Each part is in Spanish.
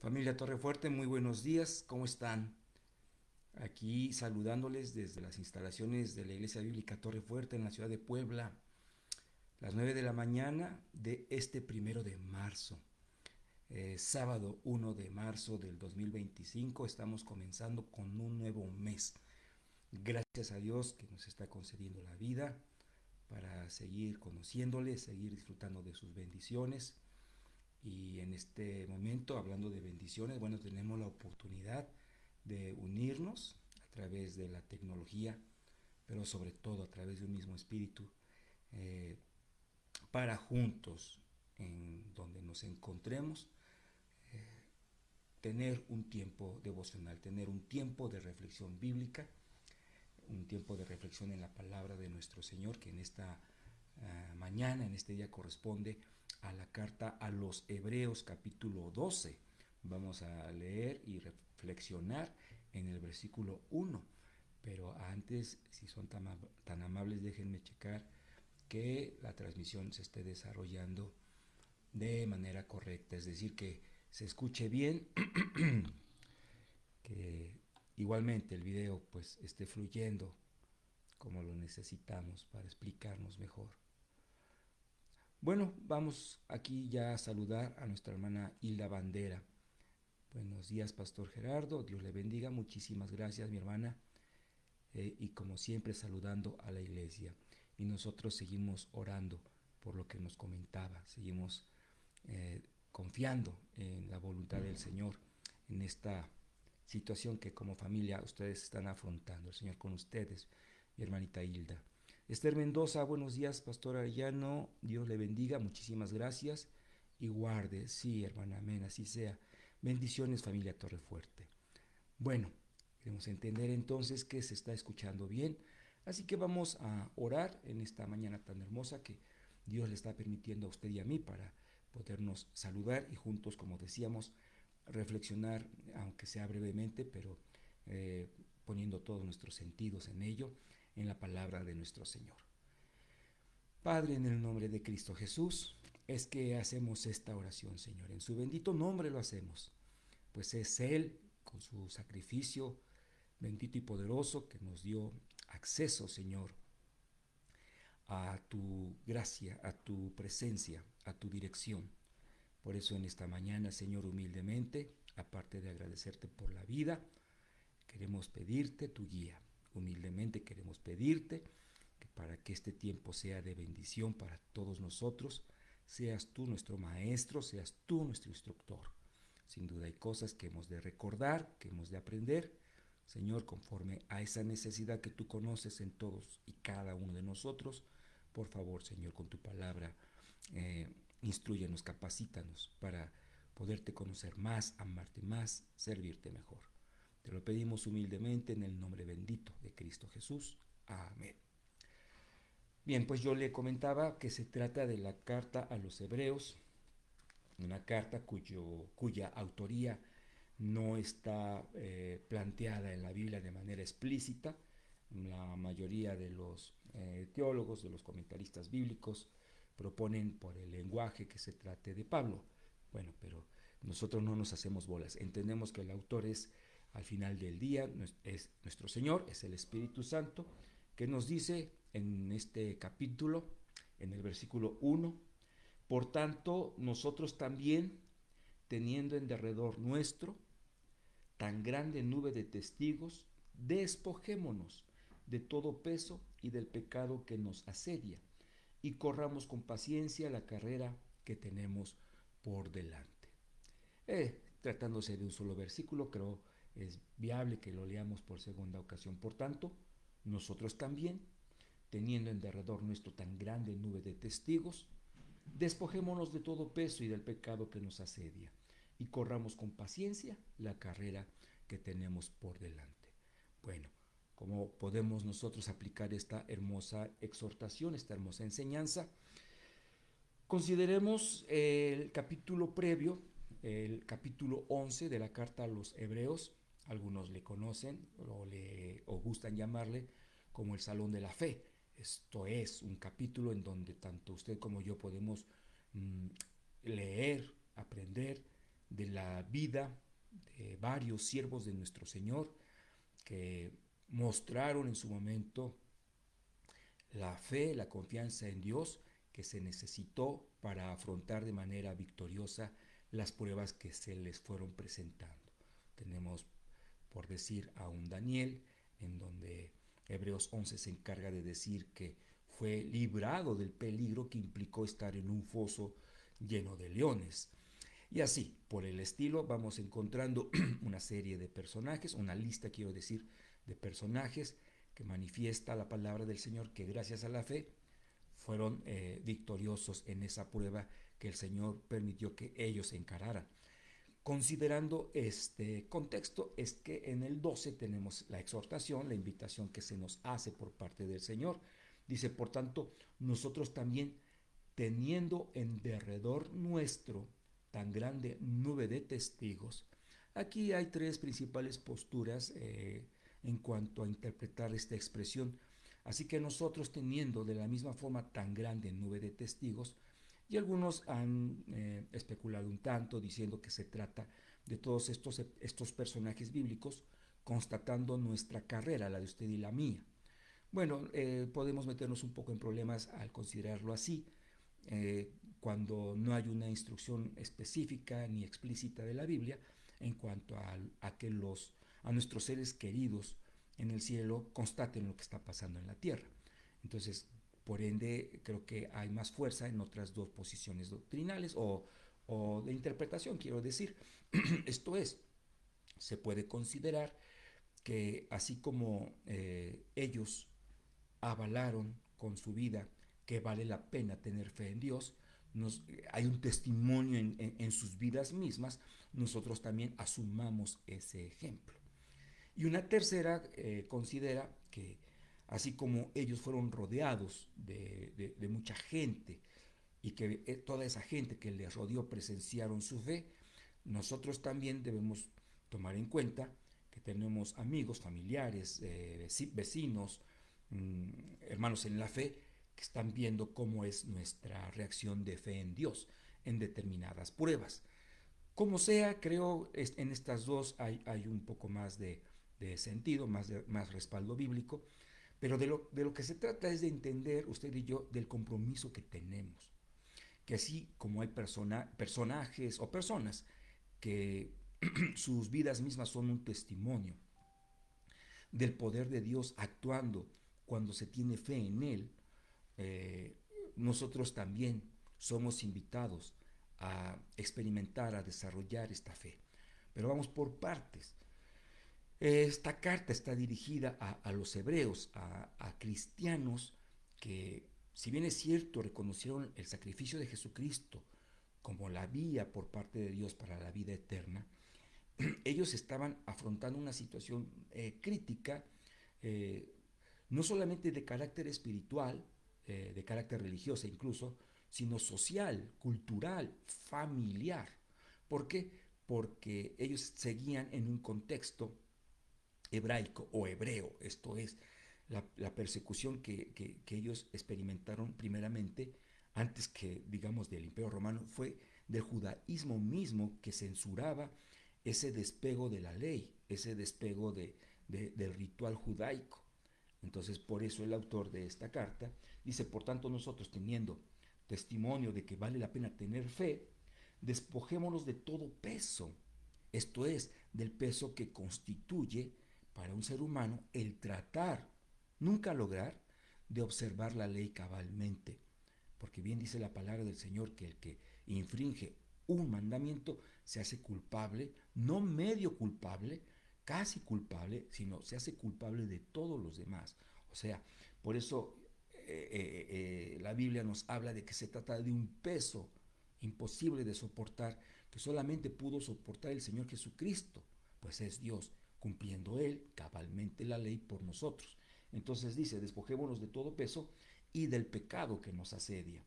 Familia Torrefuerte, muy buenos días, ¿cómo están? Aquí saludándoles desde las instalaciones de la Iglesia Bíblica Torrefuerte en la ciudad de Puebla, las 9 de la mañana de este 1 de marzo, sábado 1 de marzo del 2025. Estamos comenzando con un nuevo mes. Gracias a Dios que nos está concediendo la vida para seguir conociéndole, seguir disfrutando de sus bendiciones. Y en este momento, hablando de bendiciones, bueno, tenemos la oportunidad de unirnos a través de la tecnología, pero sobre todo a través de un mismo espíritu, eh, para juntos, en donde nos encontremos, tener un tiempo devocional, tener un tiempo de reflexión bíblica, un tiempo de reflexión en la palabra de nuestro Señor, que en esta mañana, en este día, corresponde a la carta a los Hebreos capítulo 12. Vamos a leer y reflexionar en el versículo 1. Pero antes, si son tan amables, déjenme checar que la transmisión se esté desarrollando de manera correcta, es decir, que se escuche bien, que igualmente el video pues esté fluyendo como lo necesitamos para explicarnos mejor. Bueno, vamos aquí ya a saludar a nuestra hermana Hilda Bandera. Buenos días, Pastor Gerardo, Dios le bendiga, muchísimas gracias, mi hermana, y como siempre saludando a la iglesia. Y nosotros seguimos orando por lo que nos comentaba, seguimos confiando en la voluntad del Señor en esta situación que como familia ustedes están afrontando. El Señor con ustedes, mi hermanita Hilda. Esther Mendoza, buenos días, Pastor Arellano, Dios le bendiga, muchísimas gracias y guarde, sí, hermana, amén, así sea. Bendiciones, familia Torrefuerte. Bueno, queremos entender entonces que se está escuchando bien, así que vamos a orar en esta mañana tan hermosa que Dios le está permitiendo a usted y a mí para podernos saludar y juntos, como decíamos, reflexionar, aunque sea brevemente, pero eh, poniendo todos nuestros sentidos en ello, en la palabra de nuestro Señor. Padre, en el nombre de Cristo Jesús, es que hacemos esta oración, Señor. En su bendito nombre lo hacemos, pues es Él, con su sacrificio bendito y poderoso, que nos dio acceso, Señor, a tu gracia, a tu presencia, a tu dirección. Por eso en esta mañana, Señor, humildemente, aparte de agradecerte por la vida, queremos pedirte tu guía. Humildemente queremos pedirte que para que este tiempo sea de bendición para todos nosotros, seas tú nuestro maestro, seas tú nuestro instructor. Sin duda hay cosas que hemos de recordar, que hemos de aprender, Señor, conforme a esa necesidad que tú conoces en todos y cada uno de nosotros. Por favor, Señor, con tu palabra, instruyenos, capacítanos para poderte conocer más, amarte más, servirte mejor. Te lo pedimos humildemente en el nombre bendito de Cristo Jesús. Amén. Bien, pues yo le comentaba que se trata de la carta a los Hebreos, una carta cuya autoría no está planteada en la Biblia de manera explícita. La mayoría de los teólogos, de los comentaristas bíblicos, proponen por el lenguaje que se trate de Pablo. Bueno, pero nosotros no nos hacemos bolas. Entendemos que el autor es, al final del día, es nuestro Señor, es el Espíritu Santo, que nos dice en este capítulo, en el versículo 1, por tanto, nosotros también, teniendo en derredor nuestro tan grande nube de testigos, despojémonos de todo peso y del pecado que nos asedia, y corramos con paciencia la carrera que tenemos por delante. Tratándose de un solo versículo, creo es viable que lo leamos por segunda ocasión. Por tanto, nosotros también, teniendo en derredor nuestro tan grande nube de testigos, despojémonos de todo peso y del pecado que nos asedia y corramos con paciencia la carrera que tenemos por delante. Bueno, ¿cómo podemos nosotros aplicar esta hermosa exhortación, esta hermosa enseñanza? Consideremos el capítulo previo, el capítulo 11 de la carta a los Hebreos. Algunos le conocen o gustan llamarle como el Salón de la Fe. Esto es un capítulo en donde tanto usted como yo podemos leer, aprender de la vida de varios siervos de nuestro Señor que mostraron en su momento la fe, la confianza en Dios que se necesitó para afrontar de manera victoriosa las pruebas que se les fueron presentando. Tenemos, por decir, a un Daniel, en donde Hebreos 11 se encarga de decir que fue librado del peligro que implicó estar en un foso lleno de leones. Y así, por el estilo, vamos encontrando una serie de personajes, una lista, quiero decir, de personajes que manifiesta la palabra del Señor que gracias a la fe fueron victoriosos en esa prueba que el Señor permitió que ellos encararan. Considerando este contexto, es que en el 12 tenemos la exhortación, la invitación que se nos hace por parte del Señor. Dice, por tanto, nosotros también, teniendo en derredor nuestro tan grande nube de testigos. Aquí hay tres principales posturas en cuanto a interpretar esta expresión. Así que nosotros, teniendo de la misma forma tan grande nube de testigos, y algunos han especulado un tanto diciendo que se trata de todos estos personajes bíblicos constatando nuestra carrera, la de usted y la mía. Bueno, podemos meternos un poco en problemas al considerarlo así, cuando no hay una instrucción específica ni explícita de la Biblia en cuanto a que a nuestros seres queridos en el cielo constaten lo que está pasando en la tierra. Entonces, por ende, creo que hay más fuerza en otras dos posiciones doctrinales o de interpretación, quiero decir. Esto es, se puede considerar que así como ellos avalaron con su vida que vale la pena tener fe en Dios, hay un testimonio en sus vidas mismas, nosotros también asumamos ese ejemplo. Y una tercera considera que así como ellos fueron rodeados de mucha gente y que toda esa gente que les rodeó presenciaron su fe, nosotros también debemos tomar en cuenta que tenemos amigos, familiares, vecinos, hermanos en la fe, que están viendo cómo es nuestra reacción de fe en Dios en determinadas pruebas. Como sea, creo en estas dos hay un poco más de sentido, más respaldo bíblico, pero de lo que se trata es de entender, usted y yo, del compromiso que tenemos. Que así como hay personajes o personas que sus vidas mismas son un testimonio del poder de Dios actuando cuando se tiene fe en Él, eh, nosotros también somos invitados a experimentar, a desarrollar esta fe. Pero vamos por partes. Esta carta está dirigida a los hebreos, a cristianos que, si bien es cierto, reconocieron el sacrificio de Jesucristo como la vía por parte de Dios para la vida eterna, ellos estaban afrontando una situación crítica, eh, no solamente de carácter espiritual, de carácter religioso incluso, sino social, cultural, familiar. ¿Por qué? Porque ellos seguían en un contexto hebraico o hebreo, esto es, la persecución que ellos experimentaron primeramente, antes que, digamos, del Imperio Romano, fue del judaísmo mismo que censuraba ese despego de la ley, ese despego del ritual judaico. Entonces, por eso el autor de esta carta dice, por tanto, nosotros teniendo testimonio de que vale la pena tener fe, despojémonos de todo peso, esto es, del peso que constituye para un ser humano el tratar, nunca lograr, de observar la ley cabalmente. Porque bien dice la palabra del Señor que el que infringe un mandamiento se hace culpable, no medio culpable, casi culpable, sino se hace culpable de todos los demás. O sea, por eso la Biblia nos habla de que se trata de un peso imposible de soportar, que solamente pudo soportar el Señor Jesucristo, pues es Dios, cumpliendo Él cabalmente la ley por nosotros. Entonces dice, despojémonos de todo peso y del pecado que nos asedia.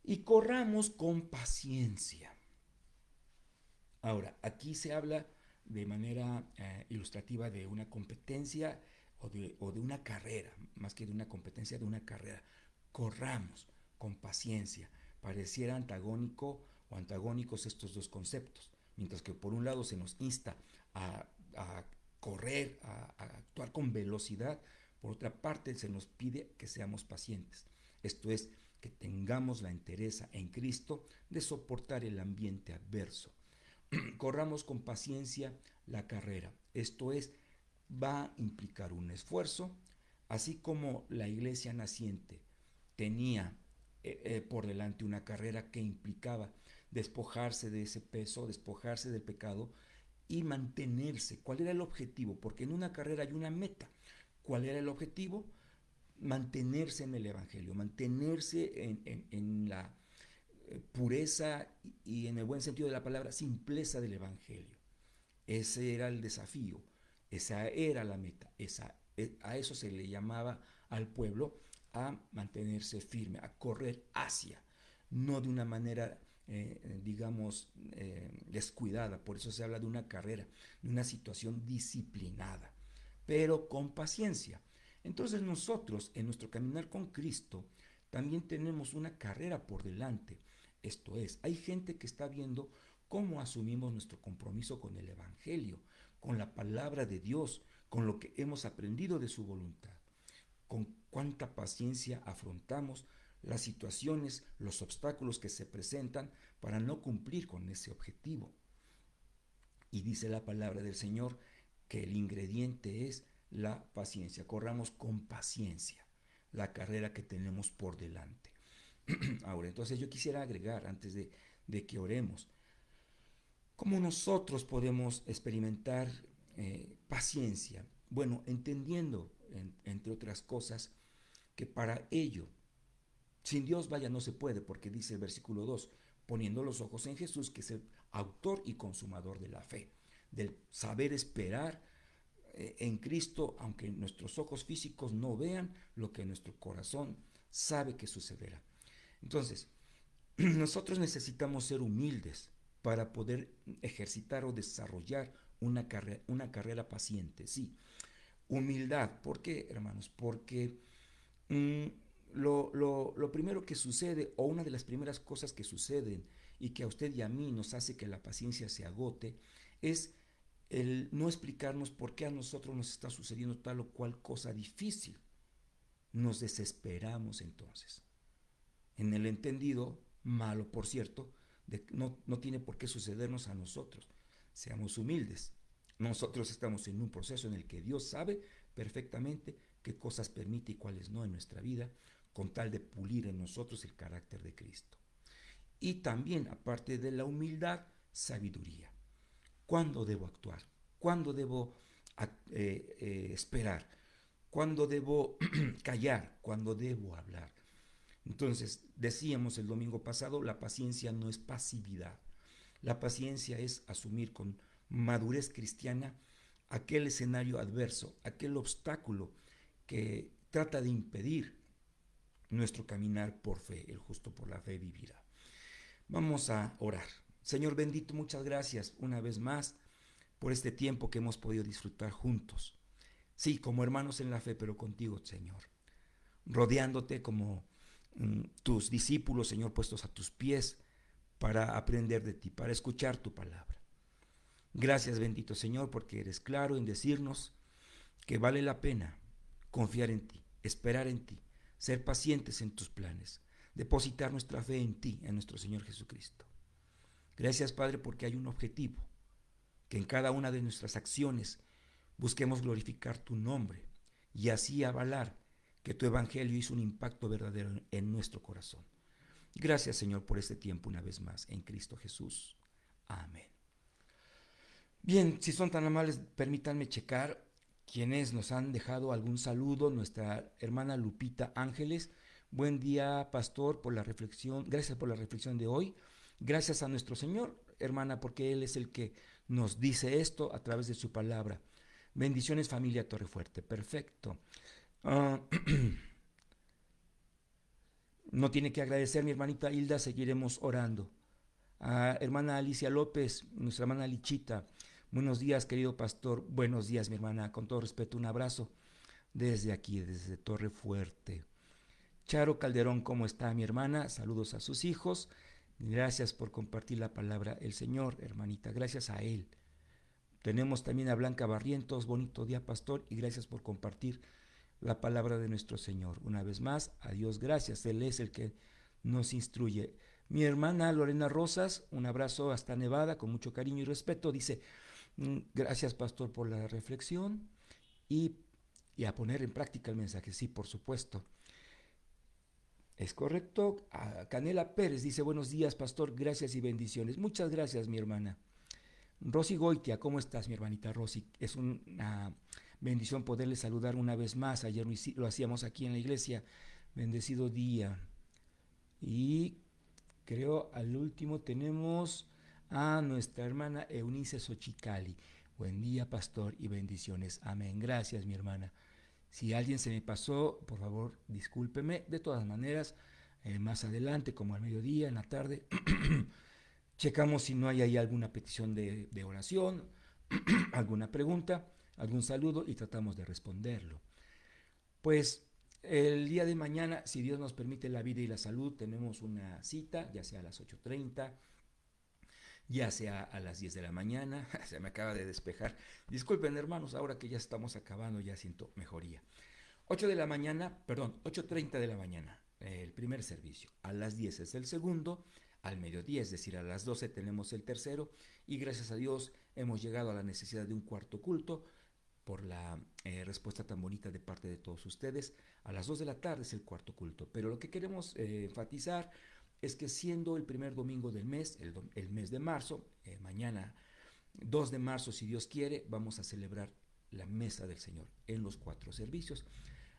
Y corramos con paciencia. Ahora, aquí se habla de manera ilustrativa de una competencia o de una carrera, más que de una competencia, de una carrera. Corramos con paciencia. Pareciera antagónico o antagónicos estos dos conceptos. Mientras que por un lado se nos insta a correr, a actuar con velocidad, por otra parte se nos pide que seamos pacientes. Esto es, que tengamos la entereza en Cristo de soportar el ambiente adverso. Corramos con paciencia la carrera. Esto es, va a implicar un esfuerzo, así como la iglesia naciente tenía por delante una carrera que implicaba despojarse de ese peso, despojarse del pecado y mantenerse. ¿Cuál era el objetivo? Porque en una carrera hay una meta. ¿Cuál era el objetivo? Mantenerse en el Evangelio, mantenerse en la pureza y en el buen sentido de la palabra, simpleza del Evangelio. Ese era el desafío, esa era la meta, a eso se le llamaba al pueblo, a mantenerse firme, a correr hacia, no de una manera, digamos, descuidada. Por eso se habla de una carrera, de una situación disciplinada, pero con paciencia. Entonces nosotros, en nuestro caminar con Cristo, también tenemos una carrera por delante. Esto es, hay gente que está viendo cómo asumimos nuestro compromiso con el Evangelio, con la palabra de Dios, con lo que hemos aprendido de su voluntad, con cuánta paciencia afrontamos las situaciones, los obstáculos que se presentan para no cumplir con ese objetivo. Y dice la palabra del Señor que el ingrediente es la paciencia. Corramos con paciencia la carrera que tenemos por delante. Ahora, entonces yo quisiera agregar, antes de que oremos, ¿cómo nosotros podemos experimentar paciencia? Bueno, entendiendo, entre otras cosas, que para ello, sin Dios vaya no se puede, porque dice el versículo 2, poniendo los ojos en Jesús, que es el autor y consumador de la fe, del saber esperar en Cristo, aunque nuestros ojos físicos no vean lo que nuestro corazón sabe que sucederá. Entonces, nosotros necesitamos ser humildes para poder ejercitar o desarrollar una carrera paciente, sí. Humildad, ¿por qué, hermanos? Porque mm, lo primero que sucede, o una de las primeras cosas que suceden y que a usted y a mí nos hace que la paciencia se agote, es el no explicarnos por qué a nosotros nos está sucediendo tal o cual cosa difícil. Nos desesperamos entonces. En el entendido, malo por cierto, no tiene por qué sucedernos a nosotros. Seamos humildes. Nosotros estamos en un proceso en el que Dios sabe perfectamente qué cosas permite y cuáles no en nuestra vida, con tal de pulir en nosotros el carácter de Cristo. Y también, aparte de la humildad, sabiduría. ¿Cuándo debo actuar? ¿Cuándo debo esperar? ¿Cuándo debo callar? ¿Cuándo debo hablar? Entonces, decíamos el domingo pasado, la paciencia no es pasividad. La paciencia es asumir con madurez cristiana aquel escenario adverso, aquel obstáculo que trata de impedir nuestro caminar por fe. El justo por la fe vivirá. Vamos a orar. Señor bendito, muchas gracias una vez más por este tiempo que hemos podido disfrutar juntos. Sí, como hermanos en la fe, pero contigo, Señor. Rodeándote como tus discípulos, Señor, puestos a tus pies para aprender de ti, para escuchar tu palabra. Gracias, bendito Señor, porque eres claro en decirnos que vale la pena confiar en ti, esperar en ti, ser pacientes en tus planes, depositar nuestra fe en ti, en nuestro Señor Jesucristo. Gracias, Padre, porque hay un objetivo, que en cada una de nuestras acciones busquemos glorificar tu nombre y así avalar que tu evangelio hizo un impacto verdadero en nuestro corazón. Gracias, Señor, por este tiempo una vez más en Cristo Jesús. Amén. Bien, si son tan amables, permítanme checar quienes nos han dejado algún saludo. Nuestra hermana Lupita Ángeles. Buen día, pastor, por la reflexión. Gracias por la reflexión de hoy. Gracias a nuestro Señor, hermana, porque Él es el que nos dice esto a través de su palabra. Bendiciones, familia Torrefuerte. Perfecto. No tiene que agradecer, mi hermanita Hilda, seguiremos orando. Hermana Alicia López, nuestra hermana Lichita, buenos días, querido pastor. Buenos días, mi hermana, con todo respeto, un abrazo desde aquí, desde Torrefuerte. Charo Calderón, ¿cómo está mi hermana? Saludos a sus hijos. Gracias por compartir la palabra el Señor, hermanita. Gracias a Él. Tenemos también a Blanca Barrientos. Bonito día, pastor, y gracias por compartir la palabra de nuestro Señor. Una vez más, a Dios gracias. Él es el que nos instruye. Mi hermana Lorena Rosas, un abrazo hasta Nevada, con mucho cariño y respeto. Dice, gracias, pastor, por la reflexión y, y a poner en práctica el mensaje. Sí, por supuesto. Es correcto. Canela Pérez dice, buenos días, pastor, gracias y bendiciones. Muchas gracias, mi hermana. Rosy Goitia, ¿cómo estás, mi hermanita Rosy? Es una bendición poderle saludar una vez más. Ayer lo hacíamos aquí en la iglesia. Bendecido día. Y creo al último tenemos a nuestra hermana Eunice Xochicali. Buen día, pastor, y bendiciones. Amén. Gracias, mi hermana. Si alguien se me pasó, por favor, discúlpeme. De todas maneras, más adelante, como al mediodía, en la tarde, checamos si no hay ahí alguna petición de oración, alguna pregunta, algún saludo y tratamos de responderlo. Pues el día de mañana, si Dios nos permite la vida y la salud, tenemos una cita, ya sea a las 8:30, ya sea a las 10 de la mañana. Se me acaba de despejar. Disculpen, hermanos, ahora que ya estamos acabando, ya siento mejoría. 8 de la mañana, perdón, 8:30 de la mañana, el primer servicio. A las 10 es el segundo, al mediodía, es decir, a las 12 tenemos el tercero, y gracias a Dios hemos llegado a la necesidad de un cuarto culto por la respuesta tan bonita de parte de todos ustedes. A las 2 de la tarde es el cuarto culto, pero lo que queremos enfatizar es que siendo el primer domingo del mes, el mes de marzo, mañana 2 de marzo, si Dios quiere, vamos a celebrar la mesa del Señor en los 4 servicios.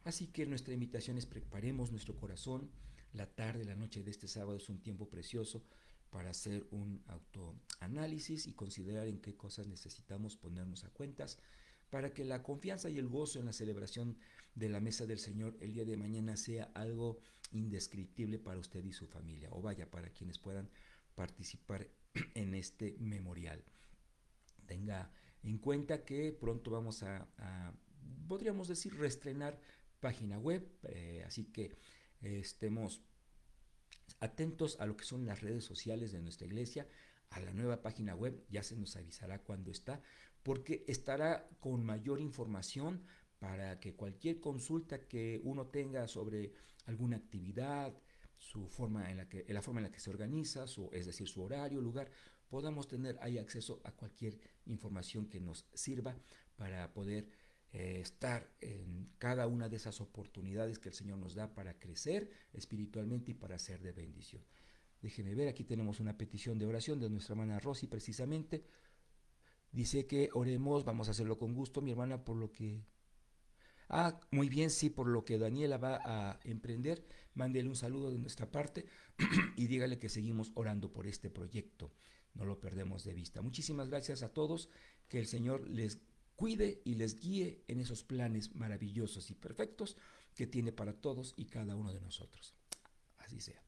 Así que nuestra invitación es preparemos nuestro corazón. La tarde, la noche de este sábado es un tiempo precioso para hacer un autoanálisis y considerar en qué cosas necesitamos ponernos a cuentas para que la confianza y el gozo en la celebración de la mesa del Señor el día de mañana sea algo indescriptible para usted y su familia, o vaya, para quienes puedan participar en este memorial. Tenga en cuenta que pronto vamos a podríamos decir, reestrenar página web, así que estemos atentos a lo que son las redes sociales de nuestra iglesia, a la nueva página web, ya se nos avisará cuando está, porque estará con mayor información para que cualquier consulta que uno tenga sobre alguna actividad, la forma en la que se organiza, es decir, su horario, lugar, podamos tener ahí acceso a cualquier información que nos sirva para poder estar en cada una de esas oportunidades que el Señor nos da para crecer espiritualmente y para ser de bendición. Déjeme ver, aquí tenemos una petición de oración de nuestra hermana Rosy precisamente. Dice que oremos, vamos a hacerlo con gusto, mi hermana, por lo que... Ah, muy bien, sí, por lo que Daniela va a emprender. Mándele un saludo de nuestra parte y dígale que seguimos orando por este proyecto. No lo perdemos de vista. Muchísimas gracias a todos. Que el Señor les cuide y les guíe en esos planes maravillosos y perfectos que tiene para todos y cada uno de nosotros. Así sea.